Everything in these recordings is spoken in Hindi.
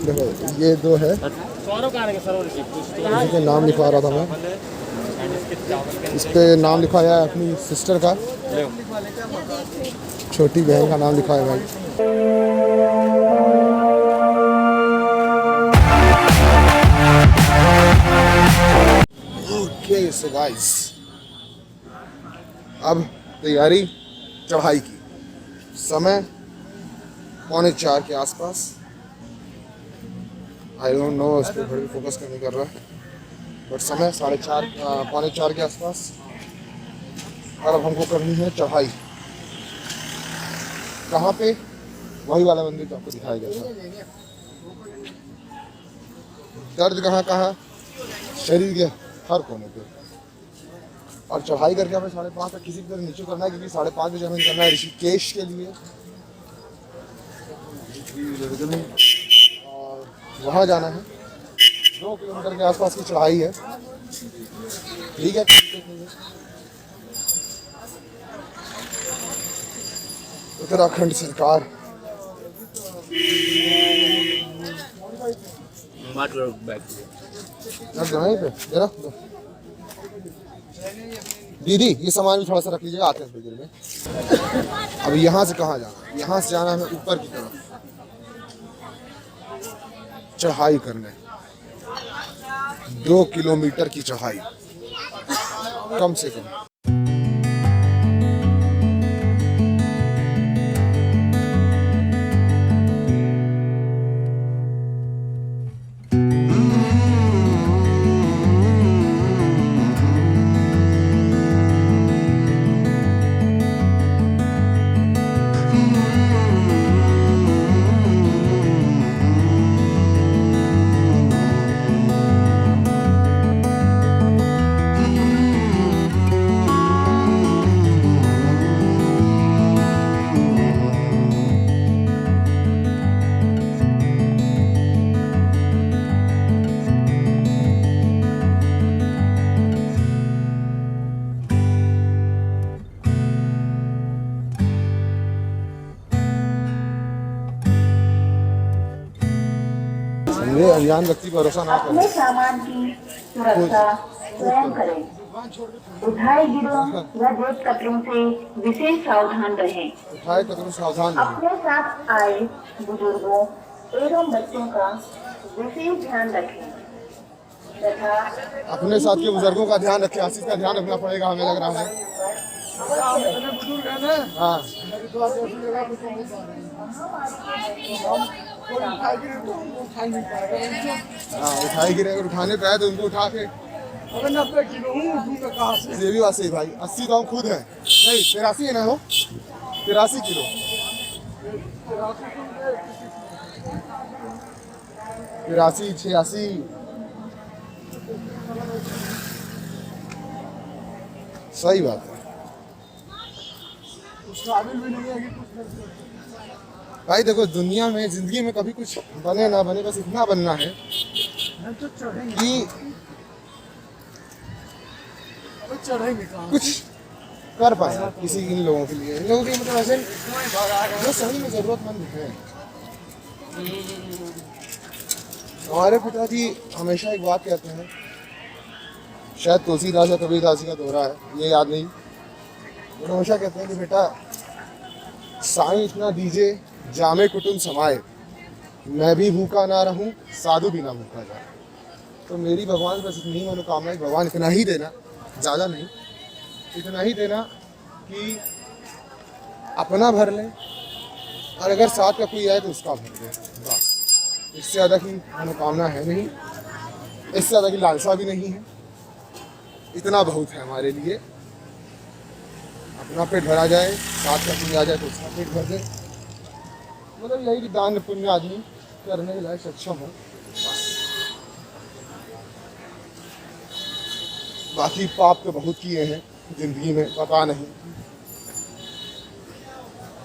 देखो ये दो है, इसी के नाम लिखवा रहा था मैं। इस पे नाम लिखवाया है अपनी सिस्टर का, छोटी बहन का नाम लिखा है भाई। ओके सो गाइस, अब तैयारी चढ़ाई की। समय 3:45 के आसपास। आई डोंट नो, इस पर घड़ी फोकस नहीं कर रहा है, बट समय 4:30 3:45 के आसपास। और अब हमको करनी है चढ़ाई। कहाँ पे? वही वाला मंदिर तो आपको दिखाया गया था। दर्द कहाँ कहाँ? शरीर के हर कोने पे। और चढ़ाई करके हमें 5:30 तक किसी तरह नीचे करना है, क्योंकि 5:30 बजे हमें निकलना है ऋषिकेश के लिए। और वहाँ जाना है। 2 किलोमीटर के आसपास की चढ़ाई है। ठीक है, उत्तराखंड सरकार दीदी, ये सामान भी थोड़ा सा रख लीजिएगा, आते हैं थोड़ी देर में। अब यहाँ से कहाँ जाना? यहाँ से जाना है ऊपर की तरफ, चढ़ाई करने। 2 किलोमीटर की चढ़ाई कम से कम। ये अनजान व्यक्ति भरोसा ना करें। अपने सामान की सुरक्षा स्वयं करें। उठाए गिरों व जेब कतरों से विशेष सावधान रहें। उठाए कतरों सावधान रहें। अपने साथ आए बुजुर्गों एवं बच्चों का विशेष ध्यान रखें तथा अपने साथ के बुजुर्गों का ध्यान रखें। आशीष का ध्यान रखना पड़ेगा, हमें लग रहा है। हाँ, उठाए गिरे, अगर उठाने पे आए तो उनको उठा के। ये भी बात सही भाई, 80 तो हम खुद है। नहीं, 83 है ना हो, 83 किलो। 83, 86। सही बात है भाई। देखो, दुनिया में, जिंदगी में कभी कुछ बने ना बने, बस इतना बनना है कि कुछ कर पाए किसी इन लोगों के लिए। इन लोगों के मतलब ऐसे जो सही में जरूरतमंद है। हमारे पिताजी हमेशा एक बात कहते हैं, शायद तुलसीदास या कबीरदास जी का दोहरा है, ये याद नहीं। वो हमेशा कहते हैं कि बेटा, साईं इतना दीजिए जामे कुटुंब समाए, मैं भी भूखा ना रहूं, साधु भी ना भूखा जाए। तो मेरी भगवान बस इतनी मनोकामना है, भगवान इतना ही देना, ज़्यादा नहीं, इतना ही देना कि अपना भर लें, और अगर साथ का कोई आए तो उसका भर दें। बस, इससे ज़्यादा की मनोकामना है नहीं, इससे ज़्यादा की लालसा भी नहीं है। इतना बहुत है हमारे लिए। अपना पेट भरा जाए, साथ का कोई आ जाए तो उसका पेट भर दे। मतलब यही कि दान पुण्य आदमी करने के लायक सक्षम हो। बाकी पाप तो बहुत किए हैं जिंदगी में, पता नहीं।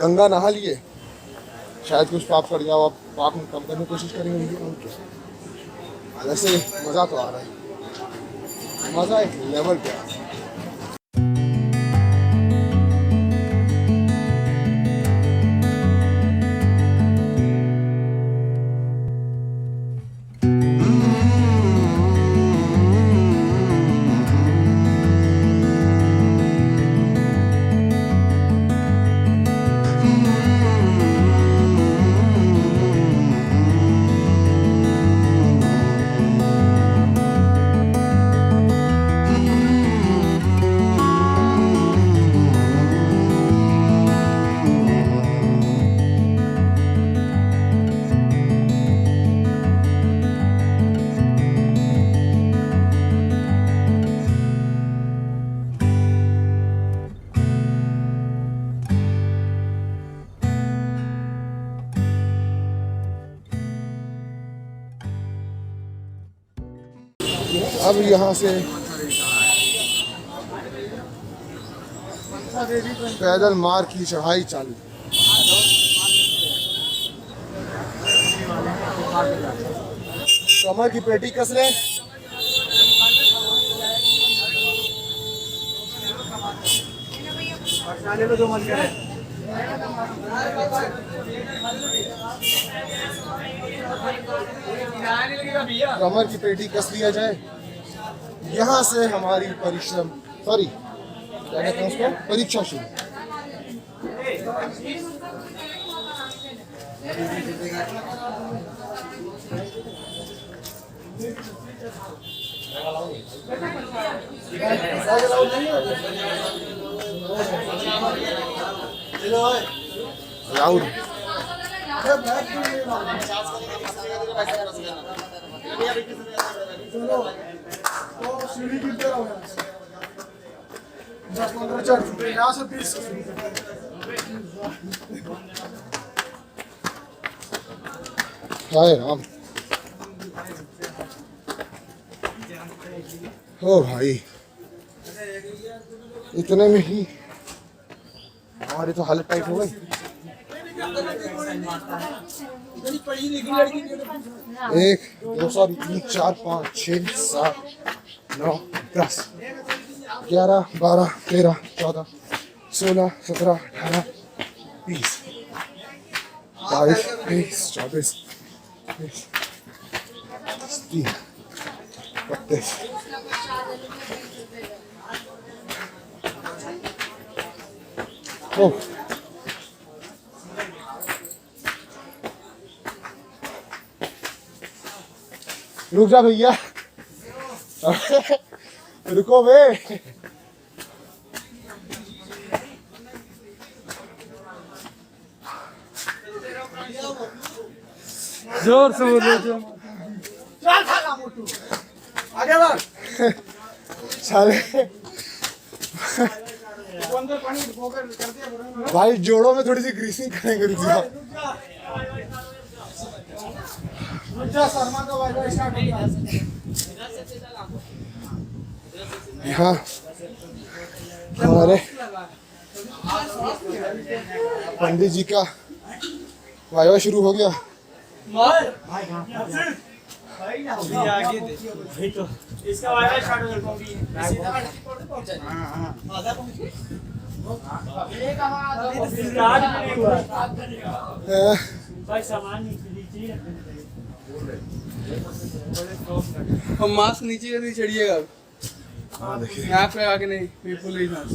गंगा नहा लिए, शायद कुछ पाप कर जाओ, आप पाप कम करने की कोशिश करेंगे। वैसे मज़ा तो आ रहा है, मज़ा एक लेवल पे आ रहा है। अब यहाँ से पैदल मार्ग की चढ़ाई चालू। कमर की पेटी कस ले। कमर की पेटी कस लिया जाए। यहाँ से हमारी परिश्रम सॉरी क्या कहते हैं उसको, परीक्षा शुरू। राउंड सीढ़ी गिरते रहो 10-15 चढ़ 50 से 20 हाय राम। ओ भाई इतने में ही हमारी तो हालत टाइट हो गई। 1 2 3 4 5 6 7 9 10 11 12 13 14 16 17 18 20 22 23 24 25 30 32 ओह रुक जा भैया रुको बे। जोर से बोलो जो आगे बढ़ साले भाई जोड़ों में थोड़ी सी ग्रीसिंग करेंगे। रुक जा यहाँ हमारे पंडित जी का वाइवा शुरू हो गया। इसका वायरल स्टार्ट हो गया। भाई सामान नीचे हम मास्क नीचे नहीं चढ़िएगा। हाँ देखिए यहाँ पे आके नहीं बिल्कुल नहीं सांस।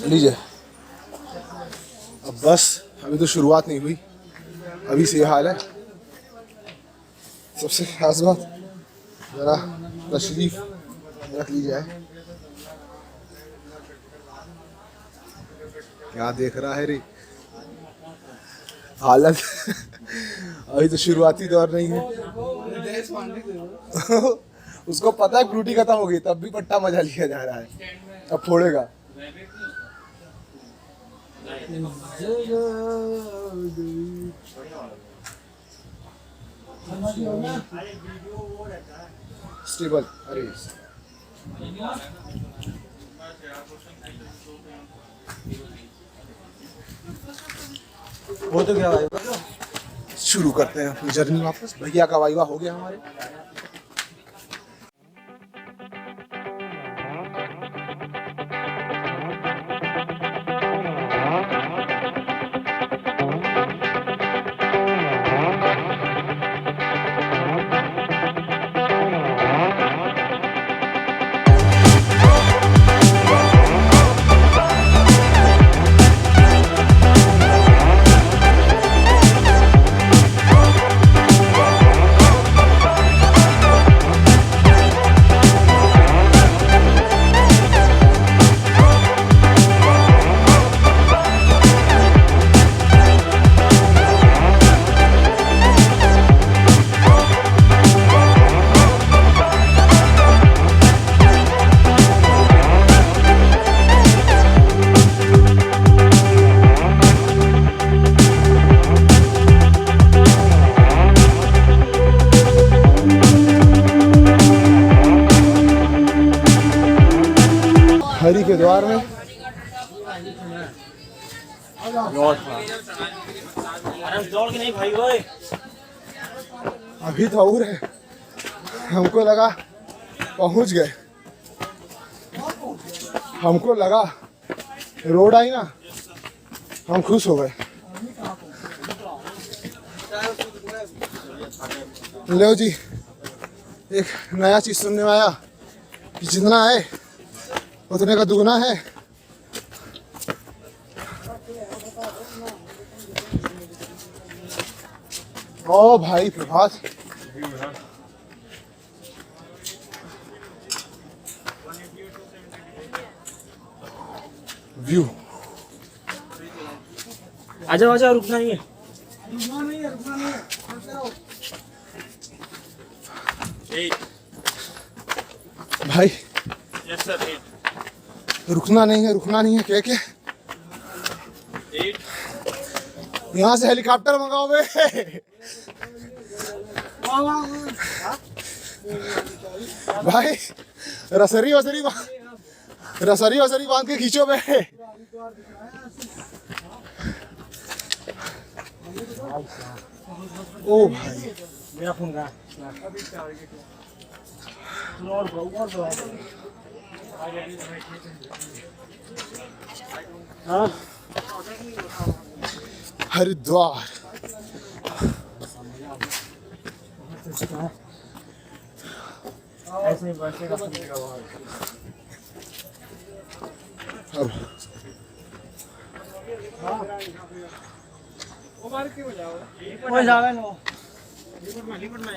लीजिए अब बस अभी तो शुरुआत नहीं हुई, अभी से ये हाल है। सबसे खास बात जरा तशरीफ रख ली जाए। क्या देख रहा है रे हालत अभी तो शुरुआती दौर नहीं है। उसको पता है फ्रूटी खत्म हो गई, तब भी पट्टा मजा लिया जा रहा है। अब फोड़ेगा। स्टेबल, अरे वो तो क्या भाई, शुरू करते हैं अपनी जर्नी वापस। भैया का वाइवा हो गया हमारे। हरी के द्वार में दौड़ के नहीं भाई ओए। अभी तो और है, हमको लगा पहुंच गए, हमको लगा रोड आई ना, हम खुश हो गए। लो जी, एक नया चीज सुनने में आया कि जितना है उतने का दुगना है। ओ भाई प्रभात, व्यू। आजा आजा, रुकना नहीं है। भाई यस सर। रुकना नहीं है, रुकना नहीं है, क्या क्या यहाँ से हेलीकॉप्टर मंगाओ बे। भाई रसरी वसरी बांध के खींचो बे। ओ भाई मेरा फोन कहाँ? हाँ हरिद्वार। ऐसे ही बैठने का तरीका वहाँ है। अब वो जावे ना।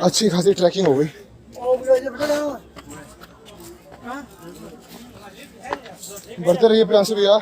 अच्छी खासी ट्रैकिंग हो गई। बढ़ते रहिए प्रियांशु भैया।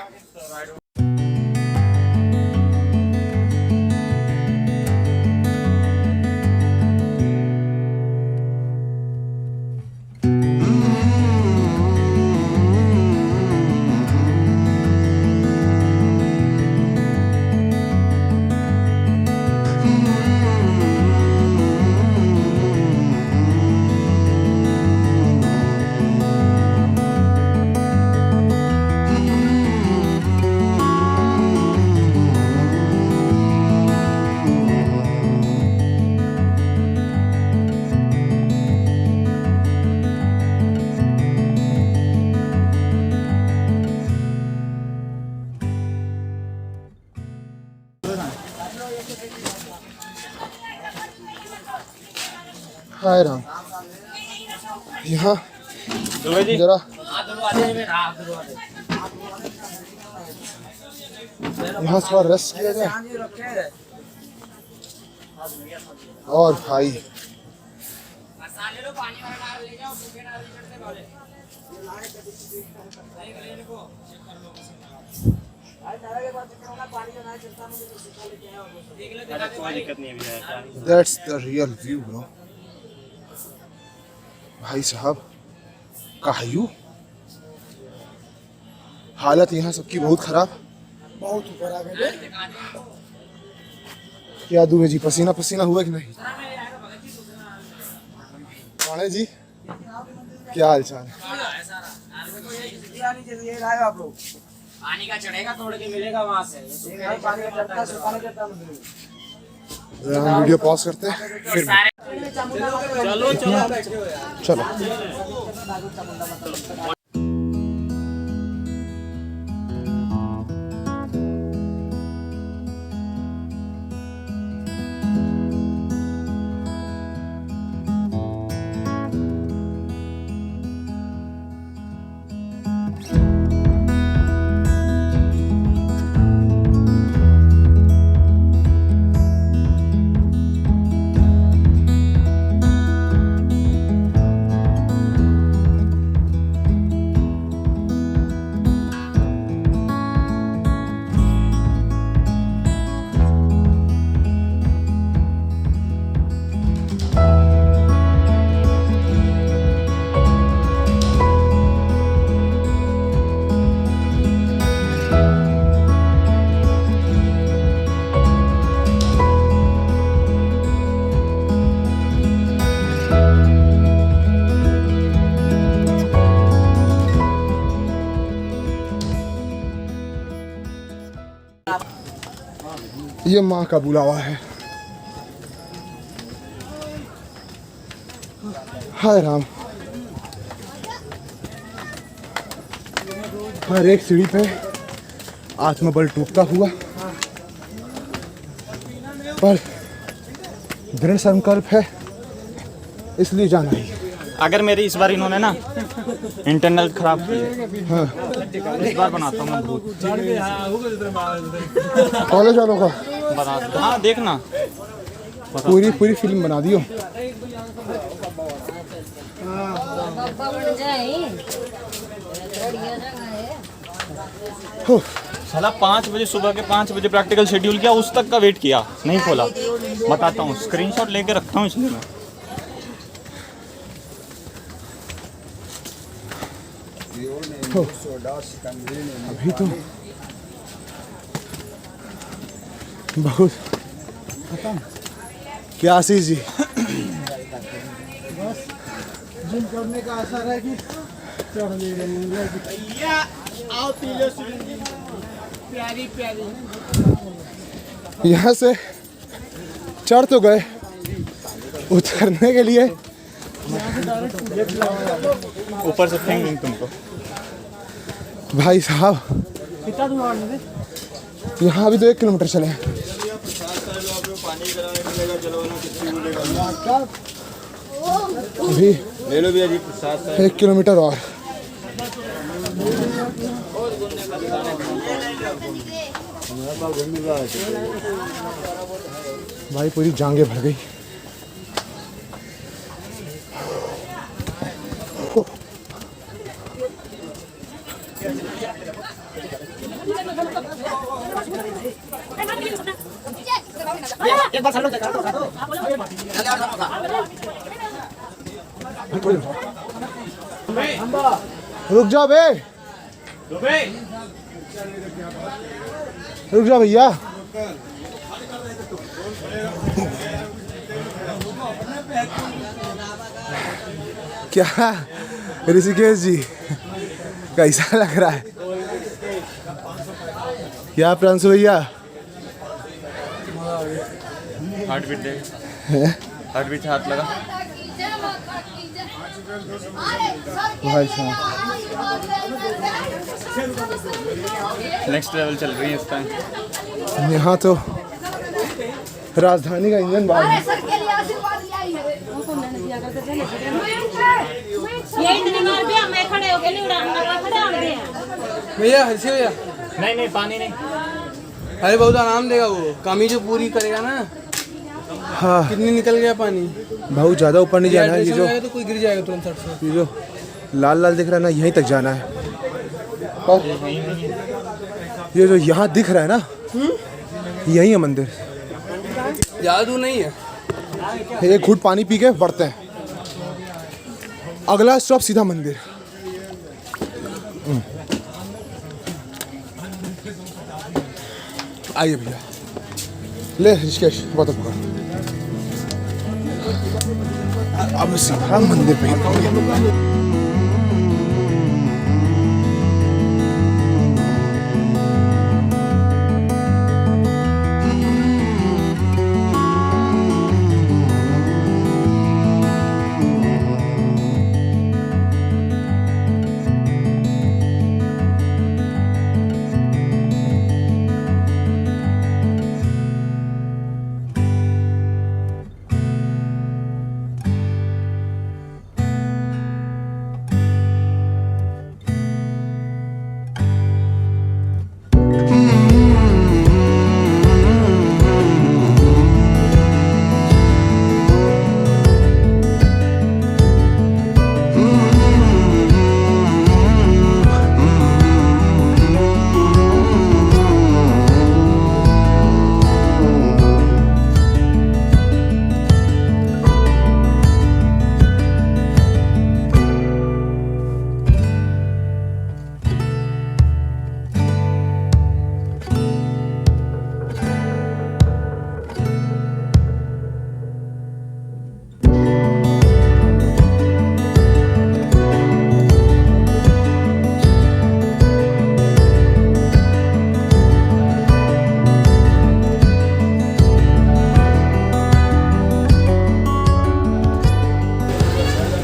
हाय राम, यहाँ जरा यहाँ थोड़ा रेस्ट किया जाए। और भाई कोई दिक्कत नहीं है। that's the real view, bro. भाई साहब कायू हालत यहाँ सबकी बहुत खराब। बहुत ऊपर आ गए। क्या दूं जी, पसीना पसीना हुआ कि नहीं? पाणे जी क्या हाल चाल है? आप लोग पानी का चढ़ेगा तोड़ के मिलेगा वहाँ से। पानी का चढ़ता सुखाने के टाइम में। जरा हम वीडियो पॉज करते हैं फिर चलो चलो बैठे हो यार। चलो। ये माँ का बुलावा है। हाय राम। हर एक सीढ़ी पे आत्मबल टूटता हुआ, पर दृढ़ संकल्प है इसलिए जाना ही। अगर मेरी इस बार इन्होंने ना इंटरनल खराब की इस बार बनाता हूँ मैं भूत। कॉलेज वालों का बना हाँ देखना पूरी फिल्म बना दियो। साला 5 बजे सुबह के 5 बजे प्रैक्टिकल शेड्यूल किया, उस तक का वेट किया नहीं खोला। बताता हूँ, स्क्रीनशॉट लेके रखता हूँ इसलिए मैं। अभी तो बहुत क्या आशीष जी जिम करने का असर है कि चढ़ ले रहे हैं। आओ पीले प्यारी प्यारी। यहाँ से चढ़ तो गए, उतरने के लिए ऊपर से फेंक देंगे तुमको। भाई साहब कितना दूर और है? यहाँ अभी तो 1 किलोमीटर चले हैं। अभी ले लो भैया जी प्रसाद। 1 किलोमीटर और। भाई पूरी जांघें भर गई। एक बार चलो रुक जाओ बे, रुक जाओ भैया। क्या ऋषिकेश जी कैसा लग रहा है? क्या प्रांशु भैया? हार्ट बीट दे, हार्ट बीट हाथ लगा। भाई साहब नेक्स्ट लेवल चल रही है इस टाइम। यहाँ तो राजधानी का इंजन बाहर है। भैया हंसी भैया, नहीं पानी नहीं। अरे बहुत आराम देगा वो, कमी जो पूरी करेगा ना। हाँ कितनी निकल गया पानी? बहुत ज़्यादा ऊपर नहीं जाना है। ये जो तो कोई गिर जाएगा तुरंत सट से। ये जो लाल लाल दिख रहा है ना, यहीं तक जाना है। और ये जो यहाँ दिख रहा है ना, यही है मंदिर। ज़्यादा दूर नहीं है। 1 घूंट पानी पी के बढ़ते हैं। अगला स्टॉप सीधा मंदिर। आइए भैया, ले ऋषिकेश बहुत पकड़, अब सीधा मंदिर पे ही।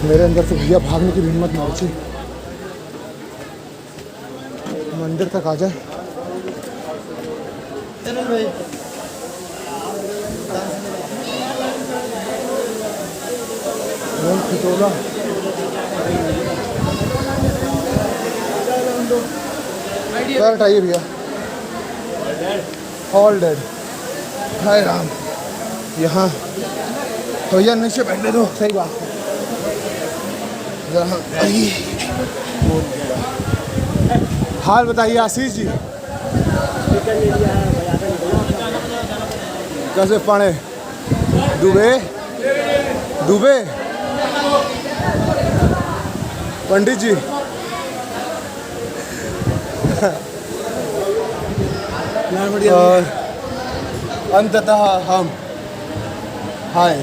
मेरे अंदर से भैया भागने की भी हिम्मत नहीं बची, मंदिर तक आ जाए। खितौला पैर हटाइए भैया, ऑल डेड। हाय राम, यहाँ भैया नीचे बैठने दो, सही बात है। हाल बताइए आशीष जी, कैसे पढ़े? डूबे डूबे पंडित जी। और अंततः हम हाय